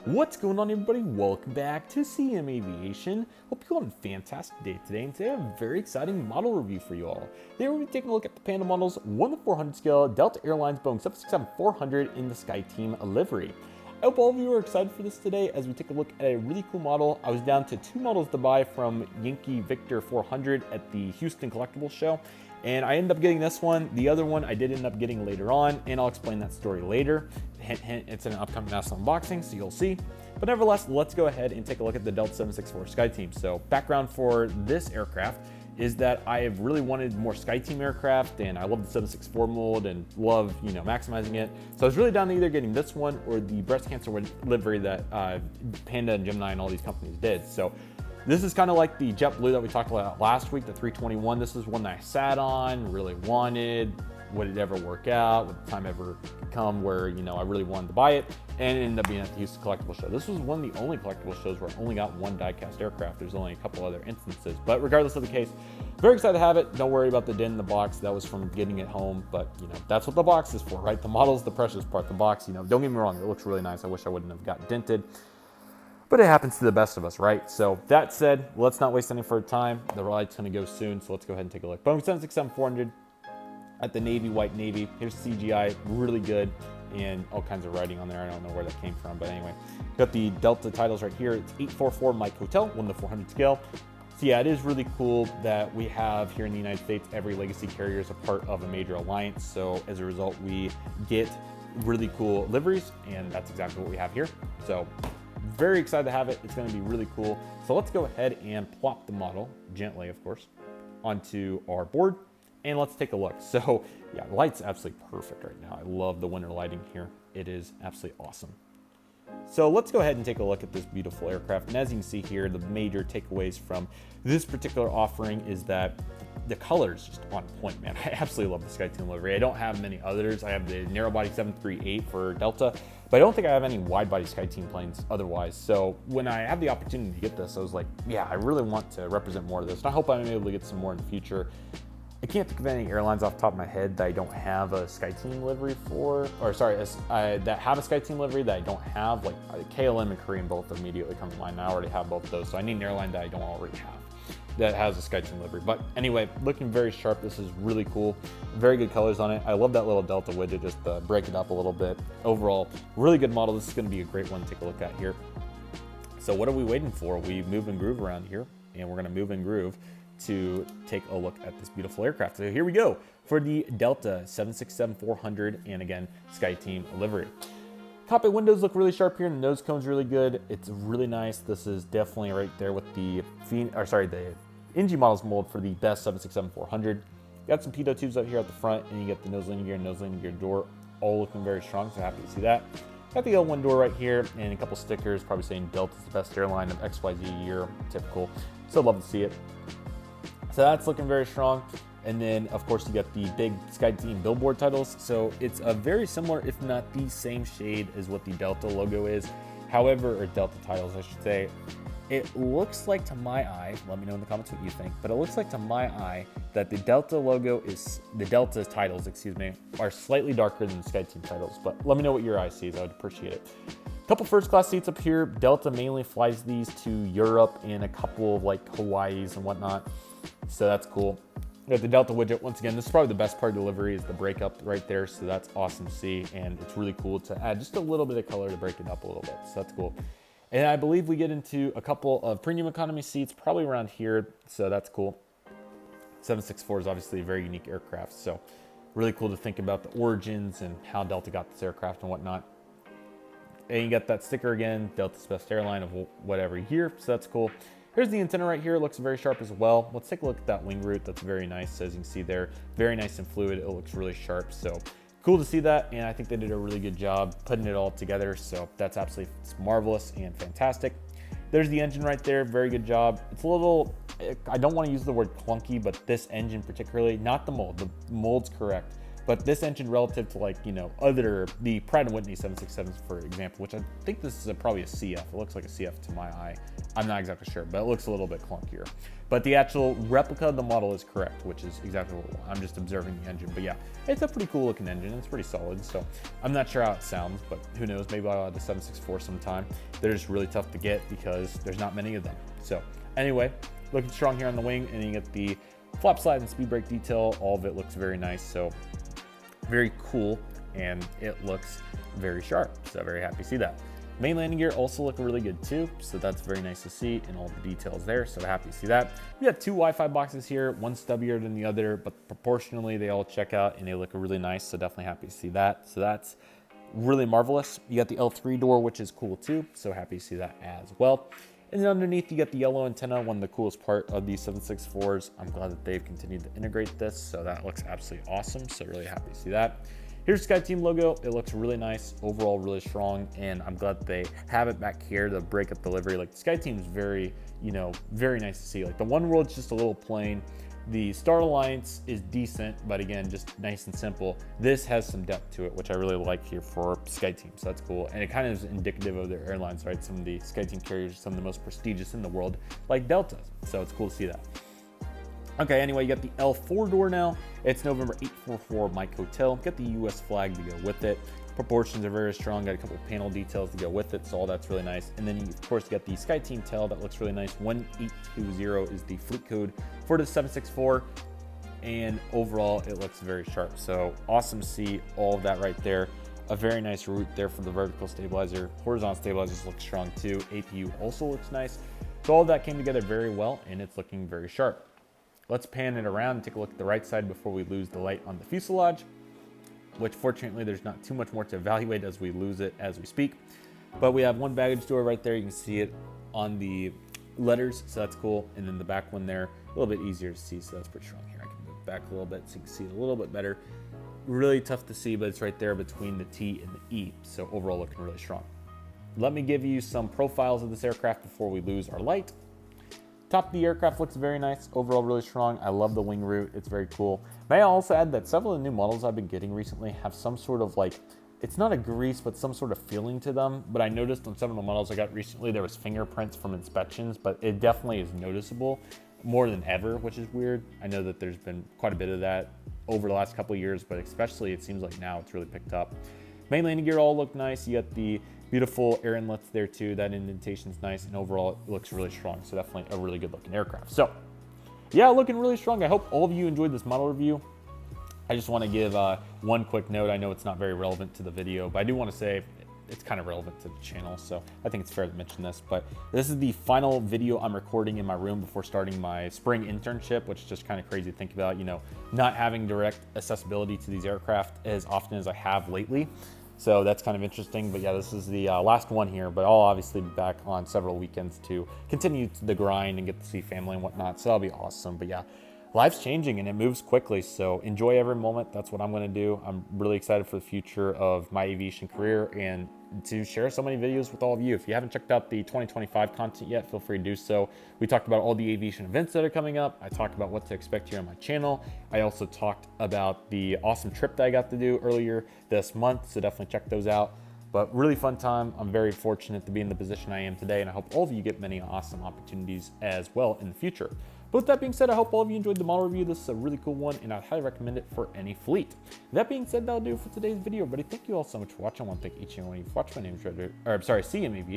What's going on, everybody? Welcome back to CM Aviation. Hope you're having a fantastic day today, and today I have a very exciting model review for you all. Today we're going to be taking a look at the Panda models 1-400 scale Delta Airlines Boeing 767-400 in the Skyteam livery. I hope all of you are excited for this today as we take a look at a really cool model. I was down to 2 models to buy from Yankee Victor 400 at the Houston Collectibles Show, and I ended up getting this one. The other one I did end up getting later on, and I'll explain that story later. Hint, hint, it's an upcoming massive unboxing, so you'll see. But nevertheless, let's go ahead and take a look at the Delta 764 Skyteam. So background for this aircraft is that I have really wanted more Skyteam aircraft, and I love the 764 mold and love, maximizing it. So I was really down to either getting this one or the breast cancer livery that Panda and Gemini and all these companies did. So this is kind of like the JetBlue that we talked about last week, the 321. This is one that I sat on, really wanted. Would it ever work out? Would the time ever come where, I really wanted to buy it? And it ended up being at the Houston Collectible Show. This was one of the only collectible shows where I only got one die-cast aircraft. There's only a couple other instances. But regardless of the case, very excited to have it. Don't worry about the dent in the box. That was from getting it home. But, that's what the box is for, right? The model's the precious part. The box, don't get me wrong. It looks really nice. I wish I wouldn't have got dented. But it happens to the best of us, right? So that said, let's not waste any further time. The ride's going to go soon. So let's go ahead and take a look. Boeing 767-400. At the navy, white navy. Here's CGI, really good, and all kinds of writing on there. I don't know where that came from, but anyway. Got the Delta titles right here. It's 844 Mike Hotel, 1-400 scale. So yeah, it is really cool that we have here in the United States, every legacy carrier is a part of a major alliance. So as a result, we get really cool liveries, and that's exactly what we have here. So very excited to have it. It's going to be really cool. So let's go ahead and plop the model, gently of course, onto our board. And let's take a look. So yeah, the light's absolutely perfect right now. I love the winter lighting here. It is absolutely awesome. So let's go ahead and take a look at this beautiful aircraft. And as you can see here, the major takeaways from this particular offering is that the color is just on point, man. I absolutely love the Skyteam livery. I don't have many others. I have the narrow body 738 for Delta, but I don't think I have any wide body Skyteam planes otherwise. So when I have the opportunity to get this, I was like, yeah, I really want to represent more of this. And I hope I'm able to get some more in the future. I can't think of any airlines off the top of my head that I don't have a Skyteam livery for, or sorry, that have a Skyteam livery that I don't have. Like KLM and Korean both immediately come to mind. I already have both those, so I need an airline that I don't already have that has a Skyteam livery. But anyway, looking very sharp. This is really cool. Very good colors on it. I love that little Delta widget, just to break it up a little bit. Overall, really good model. This is going to be a great one to take a look at here. So what are we waiting for? We move and groove around here, and we're going to move and groove to take a look at this beautiful aircraft. So here we go for the Delta 767-400, and again, Skyteam livery. Cockpit windows look really sharp here, and the nose cone's really good. It's really nice. This is definitely right there with the NG models mold for the best 767-400. Got some pitot tubes out here at the front, and you get the nose landing gear and nose landing gear door, all looking very strong, so happy to see that. Got the L1 door right here, and a couple stickers, probably saying Delta's the best airline of XYZ year, typical. So love to see it. So that's looking very strong. And then of course you got the big Skyteam billboard titles. So it's a very similar, if not the same shade as what the Delta logo is. However, or Delta titles, I should say. It looks like to my eye, let me know in the comments what you think, but it looks like to my eye that the Delta logo is, the Delta titles, are slightly darker than the Skyteam titles, but let me know what your eye sees, I would appreciate it. Couple first class seats up here. Delta mainly flies these to Europe and a couple of like Hawaii's and whatnot. So that's cool. We got the Delta widget. Once again, this is probably the best part of delivery is the breakup right there. So that's awesome to see. And it's really cool to add just a little bit of color to break it up a little bit. So that's cool. And I believe we get into a couple of premium economy seats, probably around here. So that's cool. 764 is obviously a very unique aircraft. So really cool to think about the origins and how Delta got this aircraft and whatnot. And you got that sticker again, Delta's best airline of whatever year. So that's cool. Here's the antenna right here. It looks very sharp as well. Let's take a look at that wing root. That's very nice, as you can see there. Very nice and fluid. It looks really sharp. So cool to see that. And I think they did a really good job putting it all together. So that's absolutely marvelous and fantastic. There's the engine right there. Very good job. It's a little, I don't want to use the word clunky, but this engine particularly, not the mold. The mold's correct. But this engine relative to like, you know, the Pratt & Whitney 767s, for example, which I think this is probably a CF. It looks like a CF to my eye. I'm not exactly sure, but it looks a little bit clunkier. But the actual replica of the model is correct, which is exactly what I'm just observing the engine. But yeah, it's a pretty cool looking engine. It's pretty solid. So I'm not sure how it sounds, but who knows? Maybe I'll add the 764 sometime. They're just really tough to get because there's not many of them. So anyway, looking strong here on the wing, and you get the flap slide and speed brake detail. All of it looks very nice. So very cool, and it looks very sharp. So very happy to see that. Main landing gear also look really good too, so that's very nice to see, and all the details there, so happy to see that. We got two Wi-Fi boxes here, one stubbier than the other, but proportionally they all check out and they look really nice, so definitely happy to see that. So that's really marvelous. You got the L3 door, which is cool too, so happy to see that as well. And then underneath you got the yellow antenna, one of the coolest part of these 764s. I'm glad that they've continued to integrate this, so that looks absolutely awesome, so really happy to see that. Here's the Skyteam logo. It looks really nice, overall really strong, and I'm glad that they have it back here to break up delivery. Like the Skyteam is very, you know, very nice to see. Like the One World's just a little plain. The Star Alliance is decent, but again, just nice and simple. This has some depth to it, which I really like here for Skyteam, so that's cool. And it kind of is indicative of their airlines, right? Some of the Skyteam carriers are some of the most prestigious in the world, like Delta, so it's cool to see that. Okay, anyway, you got the L4 door now. It's November 844 Mike Hotel. Got the US flag to go with it. Proportions are very strong. Got a couple panel details to go with it, so all that's really nice. And then you, of course, got the Skyteam tail that looks really nice. 1820 is the fleet code for the 764. And overall, it looks very sharp. So awesome to see all of that right there. A very nice route there for the vertical stabilizer. Horizontal stabilizers look strong too. APU also looks nice. So all of that came together very well, and it's looking very sharp. Let's pan it around and take a look at the right side before we lose the light on the fuselage, which fortunately there's not too much more to evaluate as we lose it as we speak. But we have one baggage door right there. You can see it on the letters, so that's cool. And then the back one there, a little bit easier to see, so that's pretty strong here. I can move back a little bit so you can see it a little bit better. Really tough to see, but it's right there between the T and the E, so overall looking really strong. Let me give you some profiles of this aircraft before we lose our light. Top of the aircraft looks very nice, overall really strong. I love the wing root, it's very cool. May I also add that several of the new models I've been getting recently have some sort of like, it's not a grease, but some sort of feeling to them. But I noticed on some of the models I got recently, there was fingerprints from inspections, but it definitely is noticeable more than ever, which is weird. I know that there's been quite a bit of that over the last couple of years, but especially it seems like now it's really picked up. Main landing gear all look nice. You got the beautiful air inlets there too. That indentation's nice, and overall it looks really strong. So definitely a really good looking aircraft. So yeah, looking really strong. I hope all of you enjoyed this model review. I just want to give one quick note. I know it's not very relevant to the video, but I do want to say it's kind of relevant to the channel, so I think it's fair to mention this. But this is the final video I'm recording in my room before starting my spring internship, which is just kind of crazy to think about, you know, not having direct accessibility to these aircraft as often as I have lately. So that's kind of interesting. But yeah, this is the last one here, but I'll obviously be back on several weekends to continue the grind and get to see family and whatnot. So that'll be awesome. But yeah, life's changing and it moves quickly. So enjoy every moment. That's what I'm going to do. I'm really excited for the future of my aviation career and to share so many videos with all of you. If you haven't checked out the 2025 content yet, feel free to do so. We talked about all the aviation events that are coming up. I talked about what to expect here on my channel. I also talked about the awesome trip that I got to do earlier this month, so definitely check those out. But really fun time. I'm very fortunate to be in the position I am today, and I hope all of you get many awesome opportunities as well in the future. But with that being said, I hope all of you enjoyed the model review. This is a really cool one, and I'd highly recommend it for any fleet. That being said, that'll do it for today's video, everybody. Thank you all so much for watching. I want to thank each and every one of you for watching. My name is CMAV.